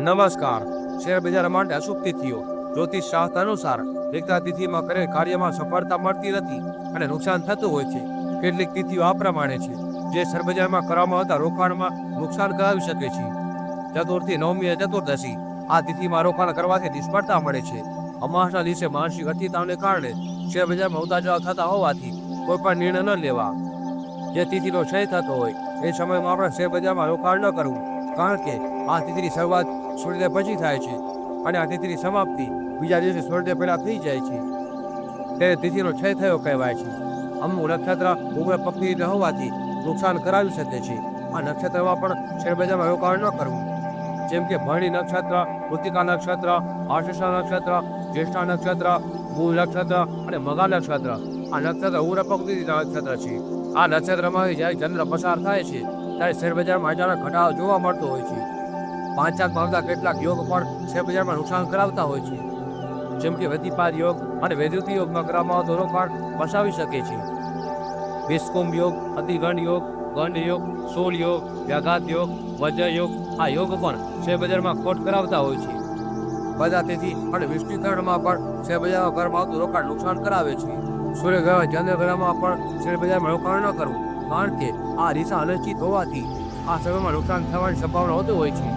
નમસ્કાર. શેર બજાર માટે અશુભ તિથિઓ. જ્યોતિષ શાસ્ત્ર અનુસાર એકતા તિથિમાં કરેલ કાર્યમાં સફળતા મળતી નથી અને નુકસાન થતું હોય છે. કેટલીક તિથિઓ આ પ્રમાણે છે જે શેર બજારમાં કરવામાં આવતા રોકાણમાં નુકસાન કરાવી શકે છે. ચતુર્થી, નવમી અને ચતુર્દશી આ તિથિમાં રોકાણ કરવાથી નિષ્ફળતા મળે છે. અમાસના દિવસે માનસિક અસ્થિરતાને કારણે શેર બજારમાં ઉતાર ચઢાવ થતા હોવાથી કોઈ પણ નિર્ણય ન લેવા. જે તિથિનો ક્ષય થતો હોય એ સમયમાં આપણે શેર બજારમાં રોકાણ ન કરવું, કારણ કે આ તિથિની શરૂઆત સૂર્યોદય પછી થાય છે અને આ તિથિની સમાપ્તિ બીજા દિવસે સૂર્યોદય પહેલા થઈ જાય છે. ત્યારે તિથિનો ક્ષય થયો કહેવાય છે. અમુક નક્ષત્ર ઉગ્ર પક્ષની ન હોવાથી નુકસાન કરાવી શકે છે. આ નક્ષત્રમાં પણ શેરબજારમાં રોકાણ ન કરવું, જેમ કે ભરણી નક્ષત્ર, કૃતિકા નક્ષત્ર, આશ્લેષા નક્ષત્ર, જ્યેષ્ઠા નક્ષત્ર, મૂળ નક્ષત્ર અને મઘા નક્ષત્ર. આ નક્ષત્ર ઉગ્ર પક્ષના નક્ષત્ર છે. આ નક્ષત્રમાં જ્યારે ચંદ્ર પસાર થાય છે ત્યારે શેરબજારમાં અચાનક ઘટાડો જોવા મળતો હોય છે. પાંચાંગમાં આવતા કેટલાક યોગ પણ શેરબજારમાં નુકસાન કરાવતા હોય છે, જેમ કે વ્યતિપાત યોગ અને વૈદ્યુતિ યોગમાં કરવામાં આવતો રોકાણ ફસાવી શકે છે. વિસ્કુંભ યોગ, અતિગંડ યોગ, ગંડ યોગ, સોળ યોગ, વ્યાઘાત યોગ, વજ્ર યોગ આ યોગ પણ શેરબજારમાં ખોટ કરાવતા હોય છે. બધા તેથી અને વિસ્તૃતિકરણમાં પણ શેરબજારમાં કરવામાં આવતું રોકાણ નુકસાન કરાવે છે. સૂર્યગ્રહ, ચંદ્રગ્રહમાં પણ શેરબજારમાં રોકાણ ન કરવું, કારણ કે આ દિશા અનિશ્ચિત હોવાથી આ સમયમાં નુકસાન થવાની સંભાવના હોતી હોય છે.